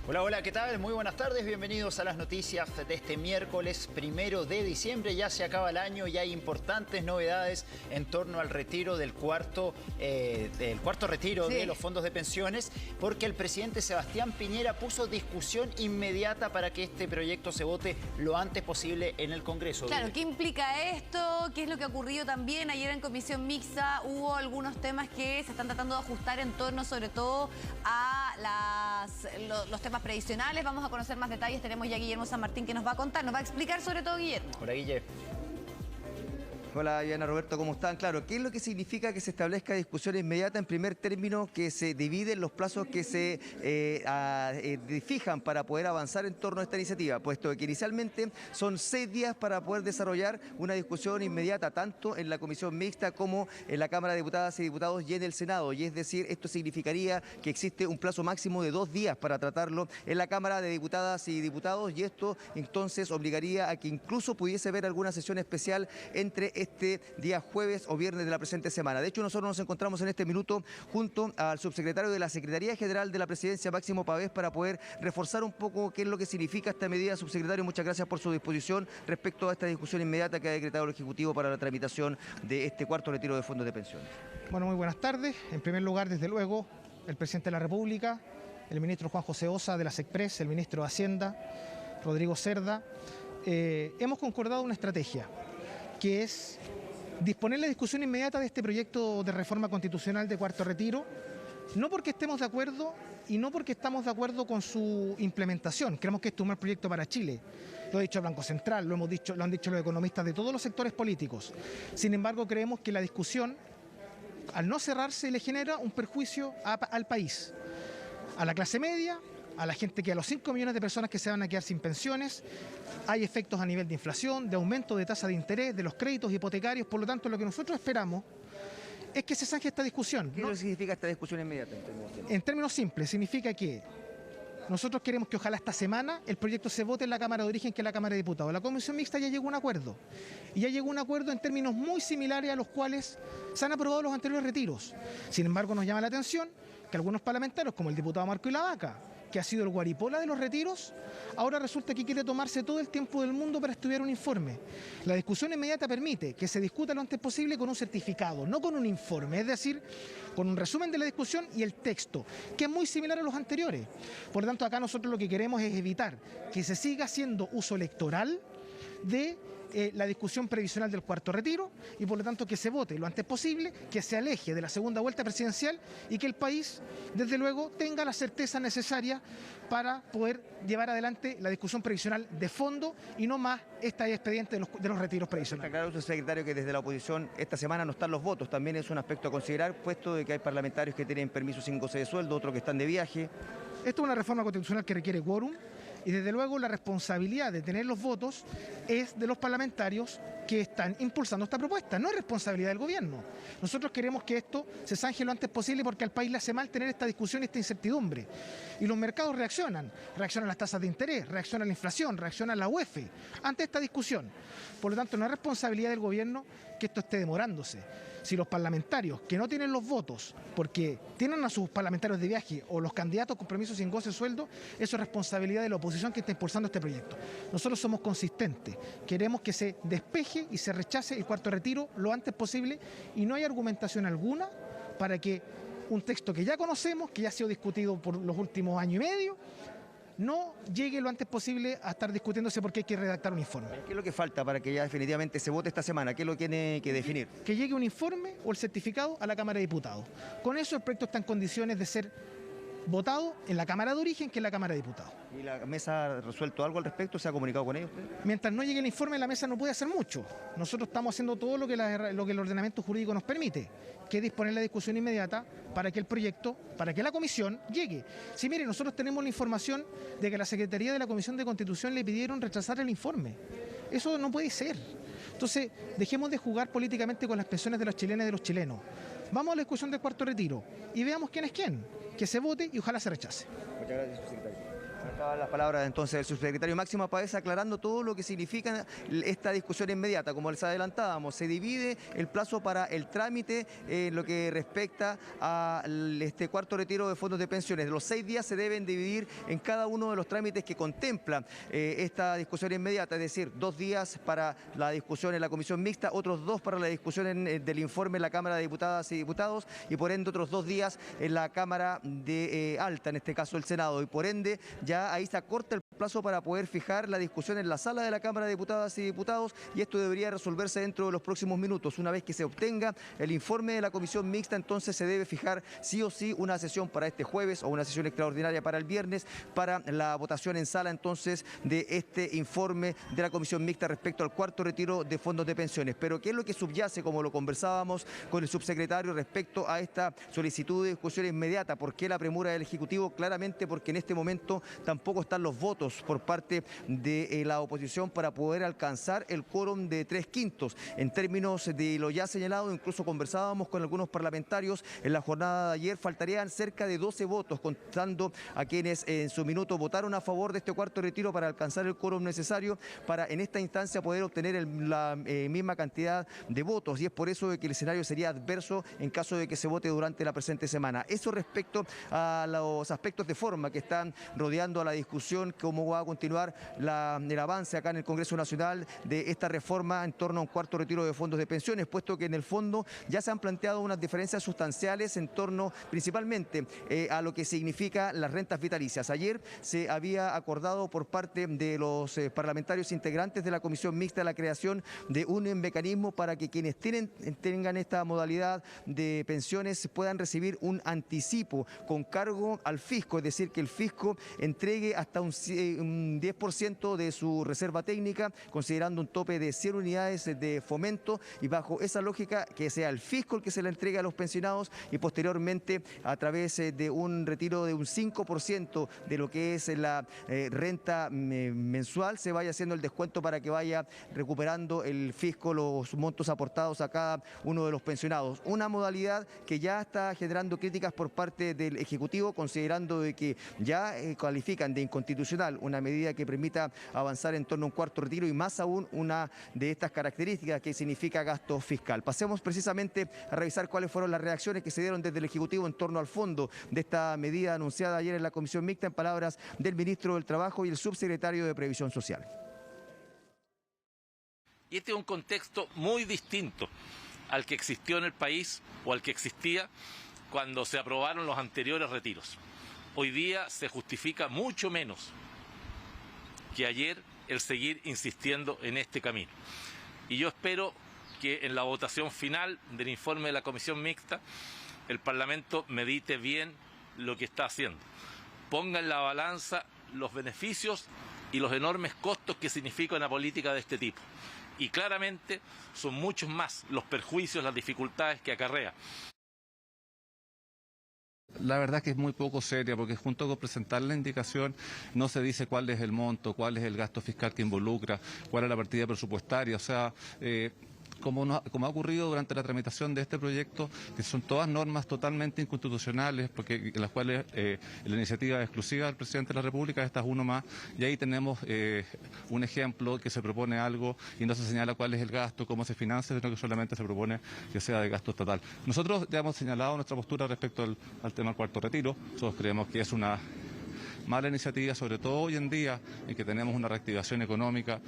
Hola, hola, ¿qué tal? Muy buenas tardes, bienvenidos a las noticias de este miércoles 1 de diciembre. Ya se acaba el año y hay importantes novedades en torno al retiro del cuarto retiro de los fondos de pensiones, porque el presidente Sebastián Piñera puso discusión inmediata para que este proyecto se vote lo antes posible en el Congreso. Claro, ¿qué implica esto? ¿Qué es lo que ha ocurrido también? Ayer en comisión mixta hubo algunos temas que se están tratando de ajustar en torno sobre todo a los temas previsionales. Vamos a conocer más detalles. Tenemos ya a Guillermo San Martín que nos va a contar, nos va a explicar sobre todo Guillermo. Hola, Guille. Hola, Diana, Roberto, ¿cómo están? Claro, ¿qué es lo que significa que se establezca discusión inmediata? En primer término, que se dividen los plazos que se fijan para poder avanzar en torno a esta iniciativa, puesto que inicialmente son 6 días para poder desarrollar una discusión inmediata, tanto en la comisión mixta como en la Cámara de Diputadas y Diputados y en el Senado. Y es decir, esto significaría que existe un plazo máximo de 2 días para tratarlo en la Cámara de Diputadas y Diputados, y esto entonces obligaría a que incluso pudiese haber alguna sesión especial entre este día jueves o viernes de la presente semana. De hecho, nosotros nos encontramos en este minuto junto al subsecretario de la Secretaría General de la Presidencia, Máximo Pavés, para poder reforzar un poco qué es lo que significa esta medida. Subsecretario, muchas gracias por su disposición respecto a esta discusión inmediata que ha decretado el Ejecutivo para la tramitación de este cuarto retiro de fondos de pensiones. Bueno, muy buenas tardes. En primer lugar, desde luego, el presidente de la República, el ministro Juan José Ossa de la SECPRES, el ministro de Hacienda, Rodrigo Cerda, hemos concordado una estrategia, que es disponer la discusión inmediata de este proyecto de reforma constitucional de cuarto retiro, no porque estemos de acuerdo y no porque estamos de acuerdo con su implementación. Creemos que este es un mal proyecto para Chile. Lo ha dicho el Banco Central, lo han dicho los economistas de todos los sectores políticos. Sin embargo, creemos que la discusión, al no cerrarse, le genera un perjuicio al país, a la clase media, a la gente a los 5 millones de personas que se van a quedar sin pensiones. Hay efectos a nivel de inflación, de aumento de tasa de interés, de los créditos hipotecarios. Por lo tanto, lo que nosotros esperamos es que se zanje esta discusión. ¿Qué significa esta discusión inmediata? En términos simples, significa que nosotros queremos que ojalá esta semana el proyecto se vote en la Cámara de Origen, que es la Cámara de Diputados. La Comisión Mixta ya llegó a un acuerdo. Y ya llegó a un acuerdo en términos muy similares a los cuales se han aprobado los anteriores retiros. Sin embargo, nos llama la atención que algunos parlamentarios, como el diputado Marco Ilavaca, que ha sido el guaripola de los retiros, ahora resulta que quiere tomarse todo el tiempo del mundo para estudiar un informe. La discusión inmediata permite que se discuta lo antes posible con un certificado, no con un informe, es decir, con un resumen de la discusión y el texto, que es muy similar a los anteriores. Por lo tanto, acá nosotros lo que queremos es evitar que se siga haciendo uso electoral de la discusión previsional del cuarto retiro, y por lo tanto que se vote lo antes posible, que se aleje de la segunda vuelta presidencial y que el país, desde luego, tenga la certeza necesaria para poder llevar adelante la discusión previsional de fondo y no más este expediente de los retiros previsionales. Está claro, secretario, que desde la oposición esta semana no están los votos, también es un aspecto a considerar, puesto de que hay parlamentarios que tienen permiso sin goce de sueldo, otros que están de viaje. Esto es una reforma constitucional que requiere quórum, y desde luego la responsabilidad de tener los votos es de los parlamentarios que están impulsando esta propuesta, no es responsabilidad del gobierno. Nosotros queremos que esto se zanje lo antes posible porque al país le hace mal tener esta discusión y esta incertidumbre. Y los mercados reaccionan las tasas de interés, reacciona la inflación, reacciona la UEF ante esta discusión. Por lo tanto, no es responsabilidad del gobierno que esto esté demorándose. Si los parlamentarios que no tienen los votos porque tienen a sus parlamentarios de viaje o los candidatos con permiso sin goce de sueldo, eso es responsabilidad de la oposición que está impulsando este proyecto. Nosotros somos consistentes, queremos que se despeje y se rechace el cuarto retiro lo antes posible, y no hay argumentación alguna para que un texto que ya conocemos, que ya ha sido discutido por los últimos año y medio, no llegue lo antes posible a estar discutiéndose porque hay que redactar un informe. ¿Qué es lo que falta para que ya definitivamente se vote esta semana? ¿Qué es lo que tiene que definir? Que llegue un informe o el certificado a la Cámara de Diputados. Con eso el proyecto está en condiciones de ser votado en la Cámara de Origen, que es la Cámara de Diputados. ¿Y la mesa ha resuelto algo al respecto? ¿Se ha comunicado con ellos usted? Mientras no llegue el informe, la mesa no puede hacer mucho. Nosotros estamos haciendo todo lo que el ordenamiento jurídico nos permite, que es disponer la discusión inmediata para que el proyecto, para que la comisión llegue. Sí, mire, nosotros tenemos la información de que la Secretaría de la Comisión de Constitución le pidieron rechazar el informe. Eso no puede ser. Entonces, dejemos de jugar políticamente con las pensiones de las chilenas y de los chilenos. Vamos a la discusión del cuarto retiro y veamos quién es quién. Que se vote y ojalá se rechace. Muchas gracias, secretario. Acaba las palabras entonces del subsecretario Máximo Páez aclarando todo lo que significa esta discusión inmediata. Como les adelantábamos, se divide el plazo para el trámite en lo que respecta a este cuarto retiro de fondos de pensiones. Los 6 días se deben dividir en cada uno de los trámites que contempla esta discusión inmediata, es decir, 2 días para la discusión en la comisión mixta, otros 2 para la discusión del informe en la Cámara de Diputadas y Diputados y por ende otros 2 días en la Cámara de Alta, en este caso el Senado, y por ende ya ahí se acorta el plazo para poder fijar la discusión en la sala de la Cámara de Diputadas y Diputados y esto debería resolverse dentro de los próximos minutos. Una vez que se obtenga el informe de la comisión mixta, entonces se debe fijar sí o sí una sesión para este jueves o una sesión extraordinaria para el viernes para la votación en sala entonces de este informe de la comisión mixta respecto al cuarto retiro de fondos de pensiones. Pero ¿qué es lo que subyace, como lo conversábamos con el subsecretario respecto a esta solicitud de discusión inmediata? ¿Por qué la premura del Ejecutivo? Claramente porque en este momento tampoco están los votos por parte de la oposición para poder alcanzar el quórum de 3/5. En términos de lo ya señalado, incluso conversábamos con algunos parlamentarios en la jornada de ayer, faltarían cerca de 12 votos, contando a quienes en su minuto votaron a favor de este cuarto retiro para alcanzar el quórum necesario para en esta instancia poder obtener la misma cantidad de votos, y es por eso de que el escenario sería adverso en caso de que se vote durante la presente semana. Eso respecto a los aspectos de forma que están rodeando a la discusión, cómo va a continuar el avance acá en el Congreso Nacional de esta reforma en torno a un cuarto retiro de fondos de pensiones, puesto que en el fondo ya se han planteado unas diferencias sustanciales en torno principalmente a lo que significa las rentas vitalicias. Ayer se había acordado por parte de los parlamentarios integrantes de la comisión mixta la creación de un mecanismo para que quienes tengan esta modalidad de pensiones puedan recibir un anticipo con cargo al fisco, es decir, que el fisco entregue hasta un 10% de su reserva técnica, considerando un tope de 100 unidades de fomento, y bajo esa lógica que sea el fisco el que se la entregue a los pensionados y posteriormente a través de un retiro de un 5% de lo que es la renta mensual se vaya haciendo el descuento para que vaya recuperando el fisco los montos aportados a cada uno de los pensionados. Una modalidad que ya está generando críticas por parte del Ejecutivo, considerando de que ya califican de inconstitucional una medida que permita avanzar en torno a un cuarto retiro y más aún una de estas características que significa gasto fiscal. Pasemos precisamente a revisar cuáles fueron las reacciones que se dieron desde el Ejecutivo en torno al fondo de esta medida anunciada ayer en la comisión mixta, en palabras del ministro del Trabajo y el subsecretario de Previsión Social. Y este es un contexto muy distinto al que existió en el país o al que existía cuando se aprobaron los anteriores retiros. Hoy día se justifica mucho menos que ayer el seguir insistiendo en este camino. Y yo espero que en la votación final del informe de la comisión mixta el Parlamento medite bien lo que está haciendo. Ponga en la balanza los beneficios y los enormes costos que significa una política de este tipo. Y claramente son muchos más los perjuicios, las dificultades que acarrea. La verdad que es muy poco seria, porque junto con presentar la indicación no se dice cuál es el monto, cuál es el gasto fiscal que involucra, cuál es la partida presupuestaria, o sea, como ha ocurrido durante la tramitación de este proyecto, que son todas normas totalmente inconstitucionales, porque en las cuales la iniciativa exclusiva del presidente de la República, esta es uno más, y ahí tenemos un ejemplo que se propone algo y no se señala cuál es el gasto, cómo se financia, sino que solamente se propone que sea de gasto estatal. Nosotros ya hemos señalado nuestra postura respecto al tema del cuarto retiro. Nosotros creemos que es una mala iniciativa, sobre todo hoy en día en que tenemos una reactivación económica.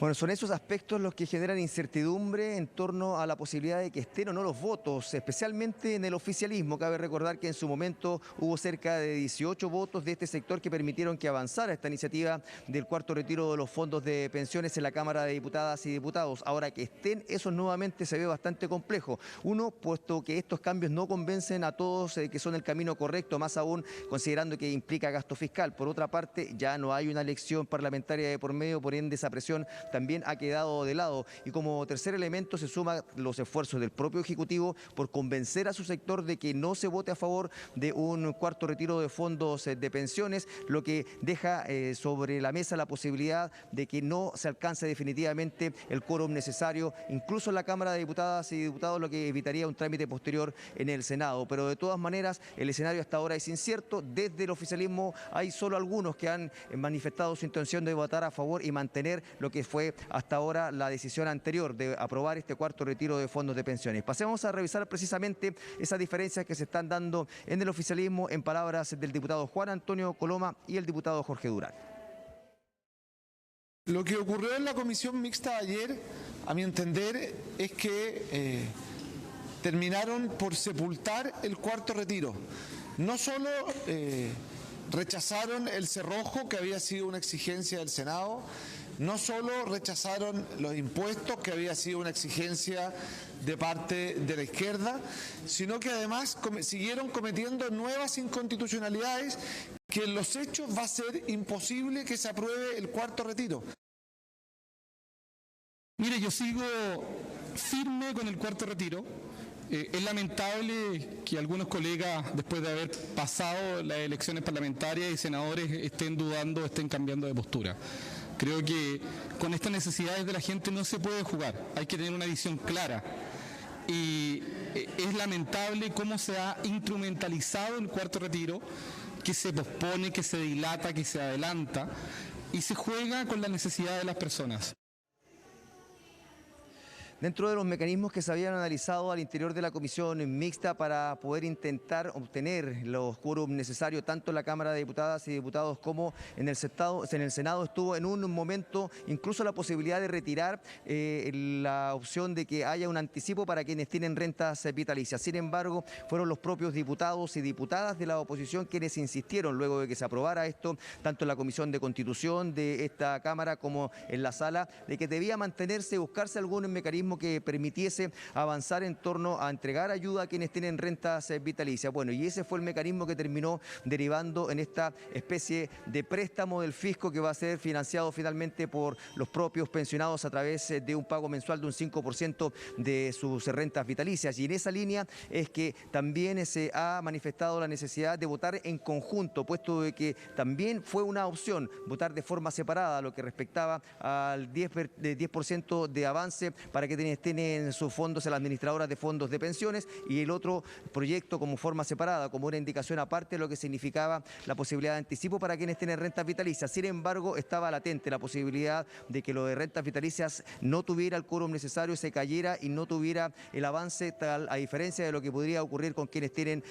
Bueno, son esos aspectos los que generan incertidumbre en torno a la posibilidad de que estén o no los votos, especialmente en el oficialismo. Cabe recordar que en su momento hubo cerca de 18 votos de este sector que permitieron que avanzara esta iniciativa del cuarto retiro de los fondos de pensiones en la Cámara de Diputadas y Diputados. Ahora que estén esos nuevamente se ve bastante complejo. Uno, puesto que estos cambios no convencen a todos que son el camino correcto, más aún considerando que implica gasto fiscal. Por otra parte, ya no hay una elección parlamentaria de por medio, por ende esa presión también ha quedado de lado. Y como tercer elemento se suman los esfuerzos del propio Ejecutivo por convencer a su sector de que no se vote a favor de un cuarto retiro de fondos de pensiones, lo que deja sobre la mesa la posibilidad de que no se alcance definitivamente el quórum necesario, incluso en la Cámara de Diputadas y Diputados, lo que evitaría un trámite posterior en el Senado. Pero de todas maneras, el escenario hasta ahora es incierto. Desde el oficialismo hay solo algunos que han manifestado su intención de votar a favor y mantener lo que fue hasta ahora la decisión anterior de aprobar este cuarto retiro de fondos de pensiones. Pasemos a revisar precisamente esas diferencias que se están dando en el oficialismo, en palabras del diputado Juan Antonio Coloma y el diputado Jorge Durán. Lo que ocurrió en la comisión mixta ayer, a mi entender, es que terminaron por sepultar el cuarto retiro. No solo rechazaron el cerrojo, que había sido una exigencia del Senado, no solo rechazaron los impuestos, que había sido una exigencia de parte de la izquierda, sino que además siguieron cometiendo nuevas inconstitucionalidades que en los hechos va a ser imposible que se apruebe el cuarto retiro. Mire, yo sigo firme con el cuarto retiro. Es lamentable que algunos colegas, después de haber pasado las elecciones parlamentarias y senadores, estén dudando, estén cambiando de postura. Creo que con estas necesidades de la gente no se puede jugar, hay que tener una visión clara. Y es lamentable cómo se ha instrumentalizado el cuarto retiro, que se pospone, que se dilata, que se adelanta y se juega con la necesidad de las personas. Dentro de los mecanismos que se habían analizado al interior de la comisión mixta para poder intentar obtener los quórum necesarios tanto en la Cámara de Diputadas y Diputados como en el Senado, estuvo en un momento incluso la posibilidad de retirar la opción de que haya un anticipo para quienes tienen rentas vitalicias. Sin embargo, fueron los propios diputados y diputadas de la oposición quienes insistieron luego de que se aprobara esto, tanto en la Comisión de Constitución de esta Cámara como en la sala, de que debía mantenerse, buscarse algún mecanismo que permitiese avanzar en torno a entregar ayuda a quienes tienen rentas vitalicias. Bueno, y ese fue el mecanismo que terminó derivando en esta especie de préstamo del fisco que va a ser financiado finalmente por los propios pensionados a través de un pago mensual de un 5% de sus rentas vitalicias. Y en esa línea es que también se ha manifestado la necesidad de votar en conjunto, puesto de que también fue una opción votar de forma separada, lo que respectaba al 10% de avance para que tienen sus fondos en las administradoras de fondos de pensiones, y el otro proyecto como forma separada, como una indicación aparte, lo que significaba la posibilidad de anticipo para quienes tienen rentas vitalicias. Sin embargo, estaba latente la posibilidad de que lo de rentas vitalicias no tuviera el quórum necesario, se cayera y no tuviera el avance tal, a diferencia de lo que podría ocurrir con quienes tienen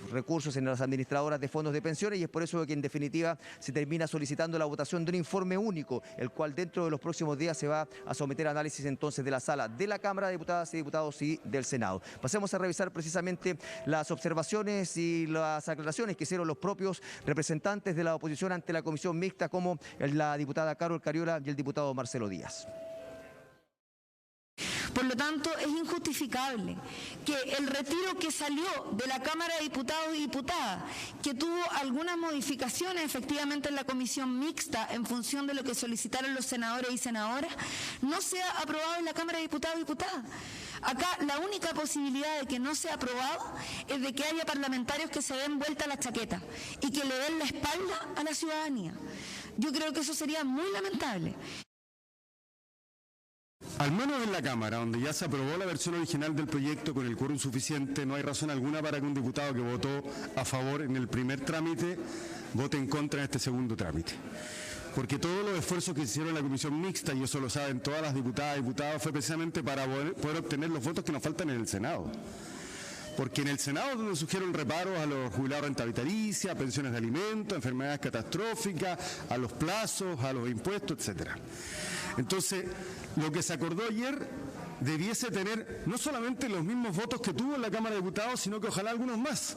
recursos en las administradoras de fondos de pensiones, y es por eso que en definitiva se termina solicitando la votación de un informe único, el cual dentro de los próximos días se va a someter a análisis entonces de la sala de la Cámara de Diputadas y Diputados y del Senado. Pasemos a revisar precisamente las observaciones y las aclaraciones que hicieron los propios representantes de la oposición ante la comisión mixta, como la diputada Carol Cariola y el diputado Marcelo Díaz. Por lo tanto, es injustificable que el retiro que salió de la Cámara de Diputados y Diputadas, que tuvo algunas modificaciones efectivamente en la comisión mixta en función de lo que solicitaron los senadores y senadoras, no sea aprobado en la Cámara de Diputados y Diputadas. Acá la única posibilidad de que no sea aprobado es de que haya parlamentarios que se den vuelta a la chaqueta y que le den la espalda a la ciudadanía. Yo creo que eso sería muy lamentable. Al menos en la Cámara, donde ya se aprobó la versión original del proyecto con el quórum suficiente, no hay razón alguna para que un diputado que votó a favor en el primer trámite vote en contra en este segundo trámite. Porque todos los esfuerzos que se hicieron en la comisión mixta, y eso lo saben todas las diputadas y diputados, fue precisamente para poder obtener los votos que nos faltan en el Senado. Porque en el Senado es donde surgieron reparos a los jubilados de renta vitalicia, a pensiones de alimentos, enfermedades catastróficas, a los plazos, a los impuestos, etcétera. Entonces, lo que se acordó ayer debiese tener no solamente los mismos votos que tuvo en la Cámara de Diputados, sino que ojalá algunos más.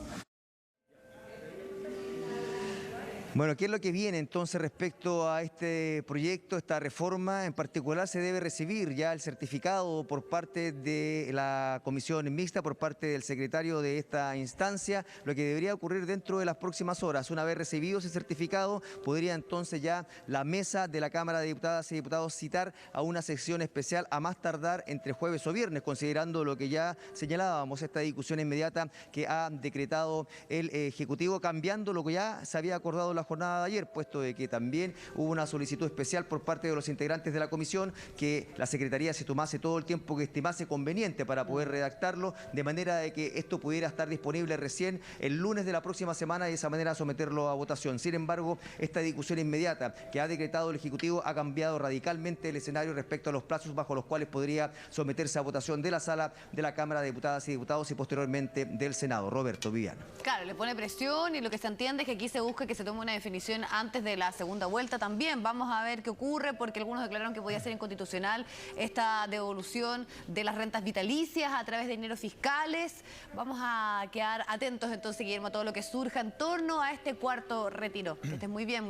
Bueno, ¿qué es lo que viene entonces respecto a este proyecto, esta reforma? En particular se debe recibir ya el certificado por parte de la comisión mixta, por parte del secretario de esta instancia, lo que debería ocurrir dentro de las próximas horas. Una vez recibido ese certificado, podría entonces ya la mesa de la Cámara de Diputadas y Diputados citar a una sesión especial a más tardar entre jueves o viernes, considerando lo que ya señalábamos, esta discusión inmediata que ha decretado el Ejecutivo, cambiando lo que ya se había acordado la jornada de ayer, puesto de que también hubo una solicitud especial por parte de los integrantes de la comisión que la Secretaría se tomase todo el tiempo que estimase conveniente para poder redactarlo, de manera de que esto pudiera estar disponible recién el lunes de la próxima semana y de esa manera someterlo a votación. Sin embargo, esta discusión inmediata que ha decretado el Ejecutivo ha cambiado radicalmente el escenario respecto a los plazos bajo los cuales podría someterse a votación de la sala de la Cámara de Diputadas y Diputados y posteriormente del Senado. Roberto, Viviana. Claro, le pone presión y lo que se entiende es que aquí se busca que se tome una definición antes de la segunda vuelta también. Vamos a ver qué ocurre, porque algunos declararon que podía ser inconstitucional esta devolución de las rentas vitalicias a través de dineros fiscales. Vamos a quedar atentos entonces, Guillermo, a todo lo que surja en torno a este cuarto retiro. Que estés muy bien.